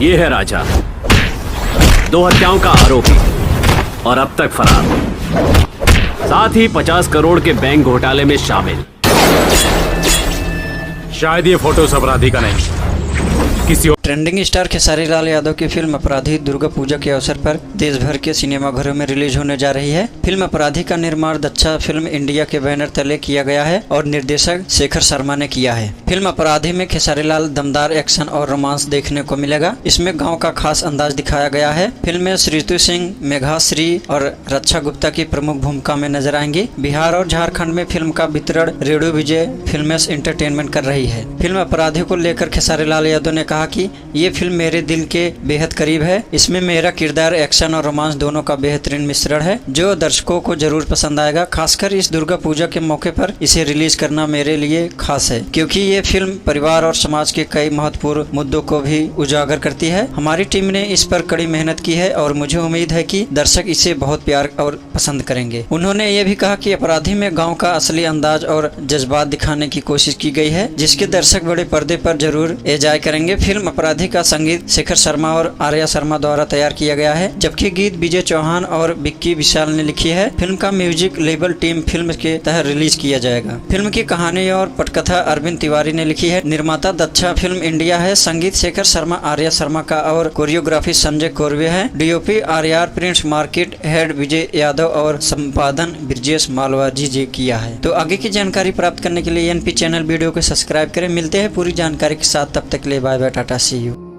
ये है राजा, 2 हत्याओं का आरोपी और अब तक फरार, साथ ही 50 करोड़ के बैंक घोटाले में शामिल। शायद ये फोटोज अपराधी का नहीं, किसी और। ट्रेंडिंग स्टार खेसारी लाल यादव की फिल्म अपराधी दुर्गा पूजा के अवसर पर देश भर के सिनेमाघरों में रिलीज होने जा रही है। फिल्म अपराधी का निर्माण दक्षा फिल्म इंडिया के बैनर तले किया गया है और निर्देशक शेखर शर्मा ने किया है। फिल्म अपराधी में खेसारी लाल दमदार एक्शन और रोमांस देखने को मिलेगा। इसमें गांव का खास अंदाज दिखाया गया है। फिल्म में श्रीतु सिंह, मेघा श्री और रक्षा गुप्ता की प्रमुख भूमिका में नजर आएंगी। बिहार और झारखंड में फिल्म का वितरण रेडियो विजय फिल्मेस एंटरटेनमेंट कर रही है। फिल्म अपराधी को लेकर खेसारी लाल यादव ने कहा कि ये फिल्म मेरे दिल के बेहद करीब है। इसमें मेरा किरदार एक्शन और रोमांस दोनों का बेहतरीन मिश्रण है, जो दर्शकों को जरूर पसंद आएगा। खासकर इस दुर्गा पूजा के मौके पर इसे रिलीज करना मेरे लिए खास है, क्योंकि ये फिल्म परिवार और समाज के कई महत्वपूर्ण मुद्दों को भी उजागर करती है। हमारी टीम ने इस पर कड़ी मेहनत की है और मुझे उम्मीद है कि दर्शक इसे बहुत प्यार और पसंद करेंगे। उन्होंने ये भी कहा कि अपराधी में गाँव का असली अंदाज और जज्बात दिखाने की कोशिश की गई है, जिसके दर्शक बड़े पर्दे पर जरूर एंजॉय करेंगे। फिल्म अपराधी का संगीत शेखर शर्मा और आर्या शर्मा द्वारा तैयार किया गया है, जबकि गीत विजय चौहान और विक्की विशाल ने लिखी है। फिल्म का म्यूजिक लेबल टीम फिल्म के तहत रिलीज किया जाएगा। फिल्म की कहानी और पटकथा अरविंद तिवारी ने लिखी है। निर्माता दक्षा फिल्म इंडिया है। संगीत शेखर शर्मा, आर्या शर्मा का और कोरियोग्राफी संजय कोरवे है। DOP RR prints, market head Vijay Yadav और संपादन ब्रजेश मालवाजी जी किया है। तो आगे की जानकारी प्राप्त करने के लिए एनपी चैनल वीडियो को सब्सक्राइब करें। मिलते हैं पूरी जानकारी के साथ, तब तक के लिए bye bye, tata, see you.